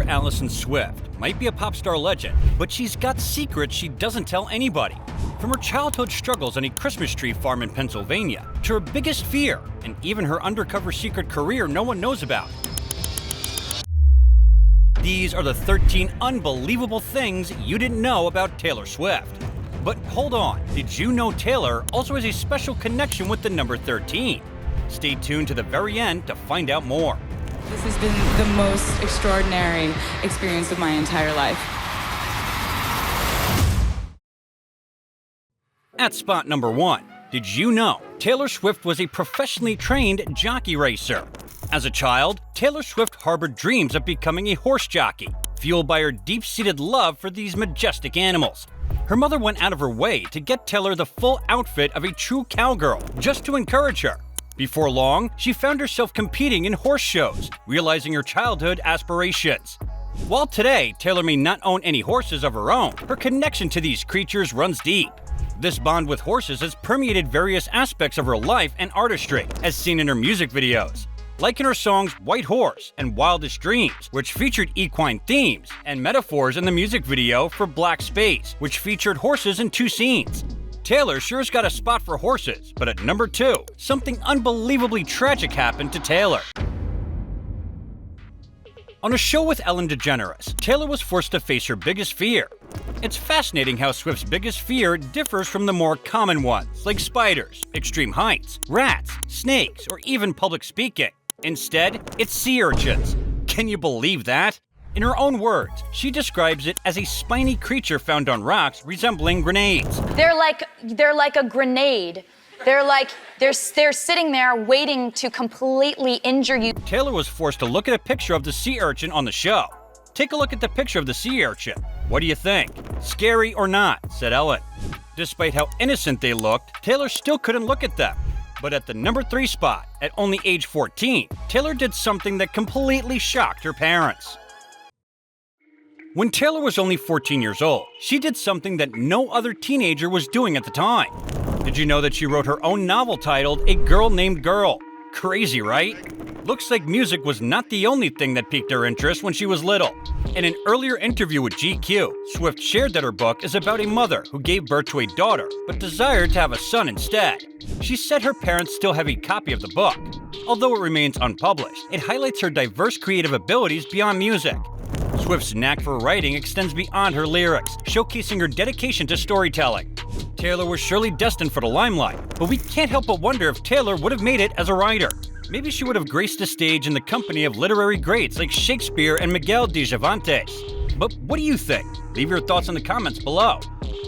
Taylor Allison Swift might be a pop star legend, but she's got secrets she doesn't tell anybody. From her childhood struggles on a Christmas tree farm in Pennsylvania, to her biggest fear, and even her undercover secret career no one knows about. These are the 13 unbelievable things you didn't know about Taylor Swift. But hold on, did you know Taylor also has a special connection with the number 13? Stay tuned to the very end to find out more. This has been the most extraordinary experience of my entire life. At spot number 1, did you know Taylor Swift was a professionally trained jockey racer? As a child, Taylor Swift harbored dreams of becoming a horse jockey, fueled by her deep-seated love for these majestic animals. Her mother went out of her way to get Taylor the full outfit of a true cowgirl, just to encourage her. Before long, she found herself competing in horse shows, realizing her childhood aspirations. While today, Taylor may not own any horses of her own, her connection to these creatures runs deep. This bond with horses has permeated various aspects of her life and artistry, as seen in her music videos, like in her songs White Horse and Wildest Dreams, which featured equine themes, and metaphors in the music video for Black Space, which featured horses in 2 scenes. Taylor sure's got a spot for horses, but at number 2, something unbelievably tragic happened to Taylor. On a show with Ellen DeGeneres, Taylor was forced to face her biggest fear. It's fascinating how Swift's biggest fear differs from the more common ones, like spiders, extreme heights, rats, snakes, or even public speaking. Instead, it's sea urchins. Can you believe that? In her own words, she describes it as a spiny creature found on rocks resembling grenades. They're like a grenade. They're sitting there waiting to completely injure you. Taylor was forced to look at a picture of the sea urchin on the show. Take a look at the picture of the sea urchin. What do you think? Scary or not? Said Ellen. Despite how innocent they looked, Taylor still couldn't look at them. But at the number 3 spot, at only age 14, Taylor did something that completely shocked her parents. When Taylor was only 14 years old, she did something that no other teenager was doing at the time. Did you know that she wrote her own novel titled A Girl Named Girl? Crazy, right? Looks like music was not the only thing that piqued her interest when she was little. In an earlier interview with GQ, Swift shared that her book is about a mother who gave birth to a daughter, but desired to have a son instead. She said her parents still have a copy of the book. Although it remains unpublished, it highlights her diverse creative abilities beyond music. Swift's knack for writing extends beyond her lyrics, showcasing her dedication to storytelling. Taylor was surely destined for the limelight, but we can't help but wonder if Taylor would have made it as a writer. Maybe she would have graced the stage in the company of literary greats like Shakespeare and Miguel de Cervantes. But what do you think? Leave your thoughts in the comments below.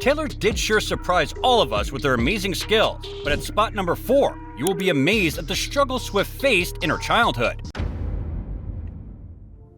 Taylor did sure surprise all of us with her amazing skills, but at spot number 4, you will be amazed at the struggle Swift faced in her childhood.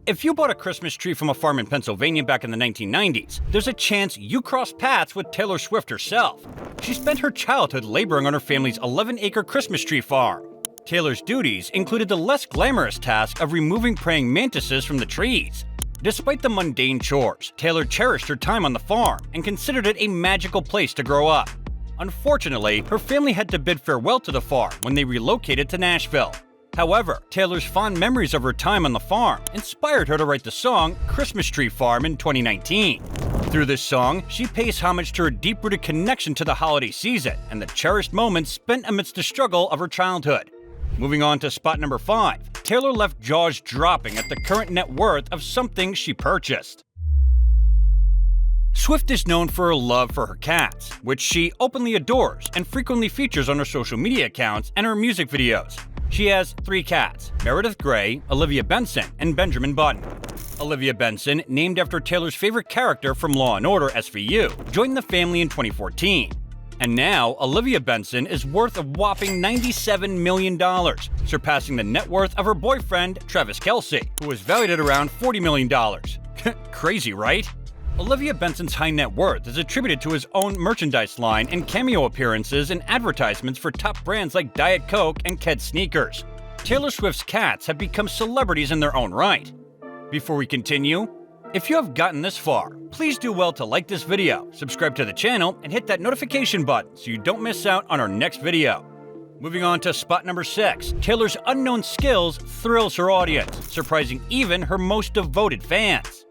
If you bought a Christmas tree from a farm in Pennsylvania back in the 1990s, there's a chance you crossed paths with Taylor Swift herself. She spent her childhood laboring on her family's 11-acre Christmas tree farm. Taylor's duties included the less glamorous task of removing praying mantises from the trees. Despite the mundane chores, Taylor cherished her time on the farm and considered it a magical place to grow up. Unfortunately, her family had to bid farewell to the farm when they relocated to Nashville. However, Taylor's fond memories of her time on the farm inspired her to write the song Christmas Tree Farm in 2019. Through this song, she pays homage to her deep-rooted connection to the holiday season and the cherished moments spent amidst the struggle of her childhood. Moving on to spot number 5, Taylor left jaws dropping at the current net worth of something she purchased. Swift is known for her love for her cats, which she openly adores and frequently features on her social media accounts and her music videos. She has 3 cats, Meredith Grey, Olivia Benson, and Benjamin Button. Olivia Benson, named after Taylor's favorite character from Law & Order SVU, joined the family in 2014. And now, Olivia Benson is worth a whopping $97 million, surpassing the net worth of her boyfriend, Travis Kelce, who is valued at around $40 million. Crazy, right? Olivia Benson's high net worth is attributed to his own merchandise line and cameo appearances in advertisements for top brands like Diet Coke and Keds sneakers. Taylor Swift's cats have become celebrities in their own right. Before we continue, if you have gotten this far, please do well to like this video, subscribe to the channel, and hit that notification button so you don't miss out on our next video. Moving on to spot number 6, Taylor's unknown skills thrills her audience, surprising even her most devoted fans.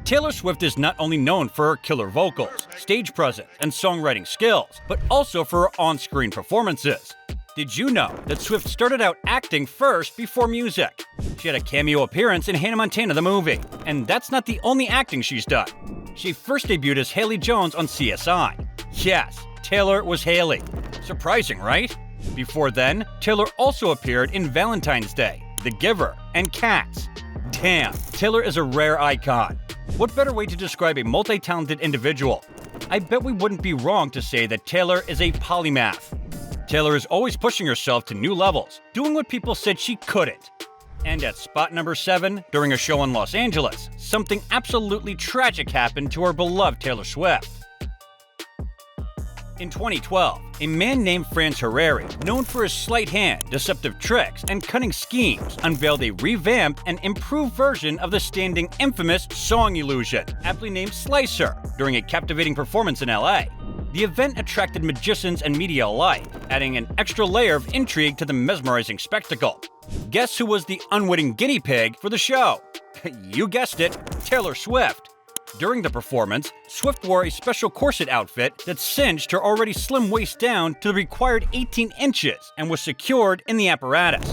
Taylor Swift is not only known for her killer vocals, stage presence, and songwriting skills, but also for her on-screen performances. Did you know that Swift started out acting first before music? She had a cameo appearance in Hannah Montana the movie, and that's not the only acting she's done. She first debuted as Haley Jones on CSI. Yes, Taylor was Haley. Surprising, right? Before then, Taylor also appeared in Valentine's Day, The Giver, and Cats. Damn, Taylor is a rare icon. What better way to describe a multi-talented individual? I bet we wouldn't be wrong to say that Taylor is a polymath. Taylor is always pushing herself to new levels, doing what people said she couldn't. And at spot number 7, during a show in Los Angeles, something absolutely tragic happened to our beloved Taylor Swift. In 2012, a man named Honorary, known for his sleight hand, deceptive tricks, and cunning schemes, unveiled a revamped and improved version of the standing infamous song illusion, aptly named Slicer, during a captivating performance in LA. The event attracted magicians and media alike, adding an extra layer of intrigue to the mesmerizing spectacle. Guess who was the unwitting guinea pig for the show? You guessed it, Taylor Swift. During the performance, Swift wore a special corset outfit that cinched her already slim waist down to the required 18 inches and was secured in the apparatus.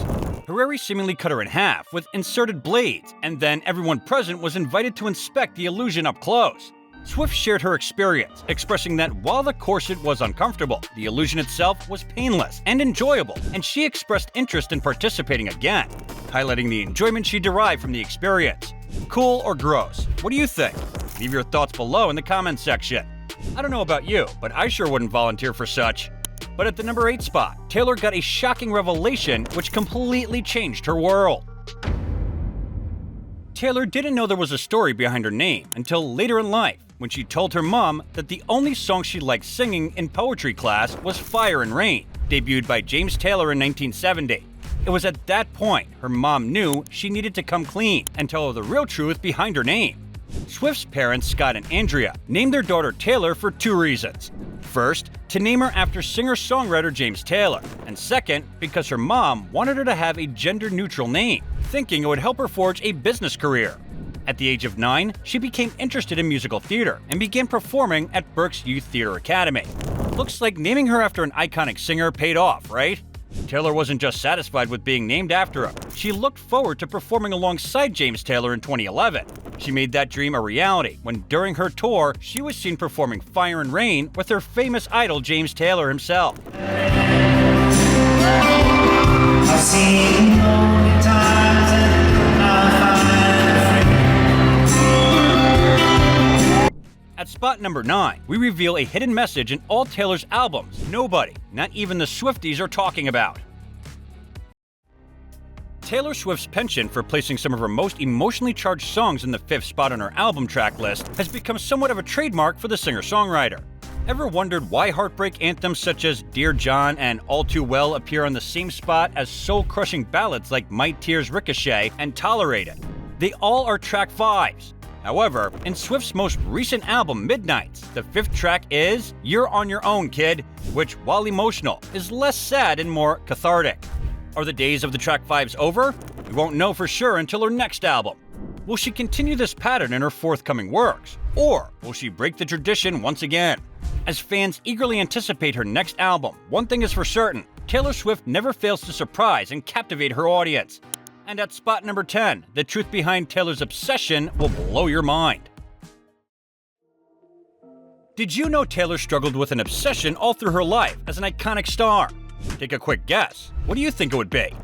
Honorary seemingly cut her in half with inserted blades, and then everyone present was invited to inspect the illusion up close. Swift shared her experience, expressing that while the corset was uncomfortable, the illusion itself was painless and enjoyable, and she expressed interest in participating again, highlighting the enjoyment she derived from the experience. Cool or gross? What do you think? Leave your thoughts below in the comments section. I don't know about you, but I sure wouldn't volunteer for such. But at the number 8 spot, Taylor got a shocking revelation which completely changed her world. Taylor didn't know there was a story behind her name until later in life, when she told her mom that the only song she liked singing in poetry class was Fire and Rain, debuted by James Taylor in 1970. It was at that point her mom knew she needed to come clean and tell her the real truth behind her name. Swift's parents, Scott and Andrea, named their daughter Taylor for 2 reasons. First, to name her after singer-songwriter James Taylor, and second, because her mom wanted her to have a gender-neutral name, thinking it would help her forge a business career. At the age of 9, she became interested in musical theater and began performing at Berks Youth Theater Academy. Looks like naming her after an iconic singer paid off, right? Taylor wasn't just satisfied with being named after him. She looked forward to performing alongside James Taylor in 2011. She made that dream a reality when, during her tour, she was seen performing Fire and Rain with her famous idol James Taylor himself. I've seen lonely times and I At spot number 9, we reveal a hidden message in all Taylor's albums nobody, not even the Swifties, are talking about. Taylor Swift's penchant for placing some of her most emotionally charged songs in the 5th spot on her album track list has become somewhat of a trademark for the singer-songwriter. Ever wondered why heartbreak anthems such as Dear John and All Too Well appear on the same spot as soul-crushing ballads like My Tears Ricochet and Tolerate It? They all are track 5s. However, in Swift's most recent album, Midnights, the 5th track is You're on Your Own, Kid, which, while emotional, is less sad and more cathartic. Are the days of the track 5s over? We won't know for sure until her next album. Will she continue this pattern in her forthcoming works? Or will she break the tradition once again? As fans eagerly anticipate her next album, one thing is for certain, Taylor Swift never fails to surprise and captivate her audience. And at spot number 10, the truth behind Taylor's obsession will blow your mind. Did you know Taylor struggled with an obsession all through her life as an iconic star? Take a quick guess. What do you think it would be?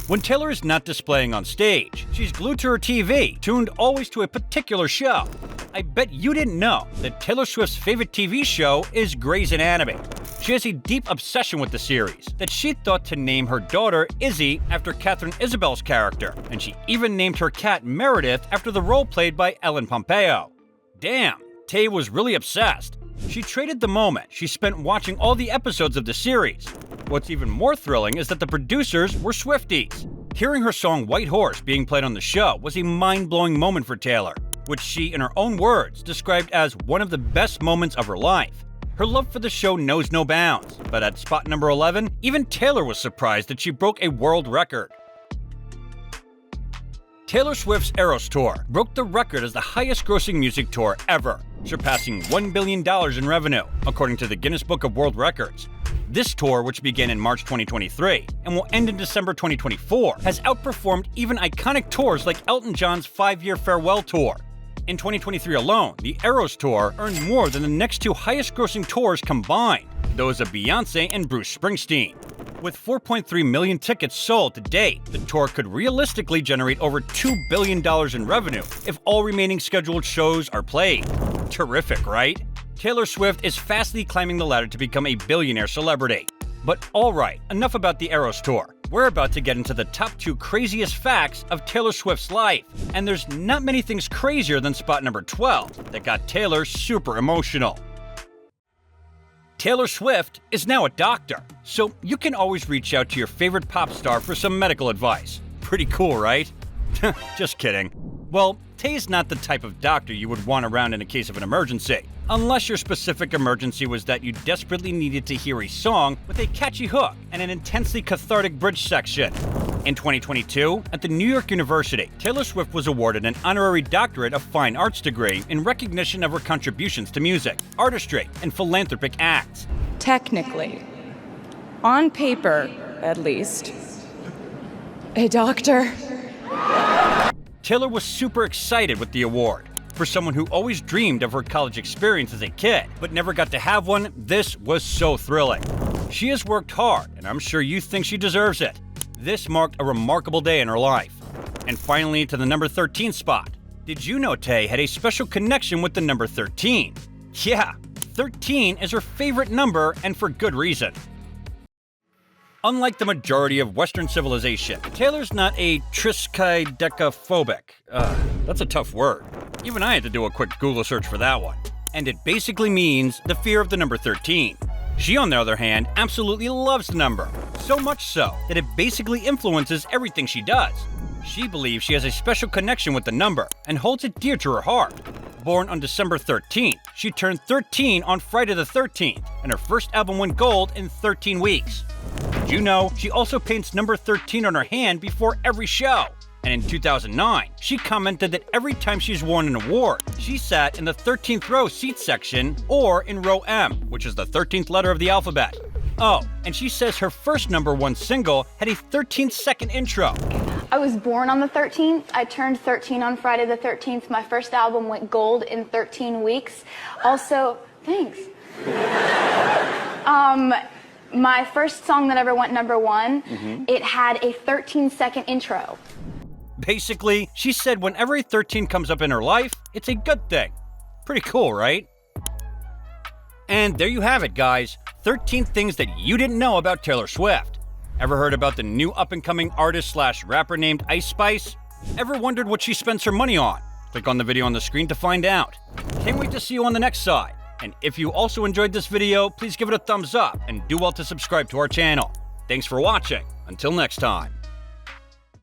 When Taylor is not displaying on stage, she's glued to her TV, tuned always to a particular show. I bet you didn't know that Taylor Swift's favorite TV show is Grey's Anatomy. She has a deep obsession with the series that she thought to name her daughter Izzy after Catherine Isabel's character, and she even named her cat Meredith after the role played by Ellen Pompeo. Damn, Tay was really obsessed. She traded the moment she spent watching all the episodes of the series. What's even more thrilling is that the producers were Swifties. Hearing her song White Horse being played on the show was a mind-blowing moment for Taylor, which she, in her own words, described as one of the best moments of her life. Her love for the show knows no bounds, but at spot number 11, even Taylor was surprised that she broke a world record. Taylor Swift's Eras Tour broke the record as the highest-grossing music tour ever, surpassing $1 billion in revenue, according to the Guinness Book of World Records. This tour, which began in March 2023 and will end in December 2024, has outperformed even iconic tours like Elton John's 5-year farewell tour. In 2023 alone, the Eras Tour earned more than the next two highest-grossing tours combined, those of Beyoncé and Bruce Springsteen. With 4.3 million tickets sold to date, the tour could realistically generate over $2 billion in revenue if all remaining scheduled shows are played. Terrific, right? Taylor Swift is fastly climbing the ladder to become a billionaire celebrity. But alright, enough about the Eras Tour. We're about to get into the top 2 craziest facts of Taylor Swift's life, and there's not many things crazier than spot number 12 that got Taylor super emotional. Taylor Swift is now a doctor, so you can always reach out to your favorite pop star for some medical advice. Pretty cool, right? Just kidding. Well, Tay's not the type of doctor you would want around in a case of an emergency, unless your specific emergency was that you desperately needed to hear a song with a catchy hook and an intensely cathartic bridge section. In 2022, at the New York University, Taylor Swift was awarded an honorary doctorate of fine arts degree in recognition of her contributions to music, artistry, and philanthropic acts. Technically, on paper at least, a doctor. Taylor was super excited with the award. For someone who always dreamed of her college experience as a kid, but never got to have one, this was so thrilling. She has worked hard, and I'm sure you think she deserves it. This marked a remarkable day in her life. And finally, to the number 13 spot. Did you know Tay had a special connection with the number 13? Yeah, 13 is her favorite number, and for good reason. Unlike the majority of Western civilization, Taylor's not a triskaidekaphobic. That's a tough word. Even I had to do a quick Google search for that one. And it basically means the fear of the number 13. She, on the other hand, absolutely loves the number. So much so that it basically influences everything she does. She believes she has a special connection with the number and holds it dear to her heart. Born on December 13th, she turned 13 on Friday the 13th, and her first album went gold in 13 weeks. Did you know she also paints number 13 on her hand before every show? And in 2009, she commented that every time she's won an award, she sat in the 13th row seat section or in row M, which is the 13th letter of the alphabet. Oh, and she says her first #1 single had a 13-second intro. I was born on the 13th. I turned 13 on Friday the 13th. My first album went gold in 13 weeks. Also, thanks. My first song that ever went #1, it had a 13-second intro. Basically, she said whenever a 13 comes up in her life, it's a good thing. Pretty cool, right? And there you have it, guys. 13 things that you didn't know about Taylor Swift. Ever heard about the new up-and-coming artist/rapper named Ice Spice? Ever wondered what she spends her money on? Click on the video on the screen to find out. Can't wait to see you on the next side. And if you also enjoyed this video, please give it a thumbs up and do well to subscribe to our channel. Thanks for watching. Until next time.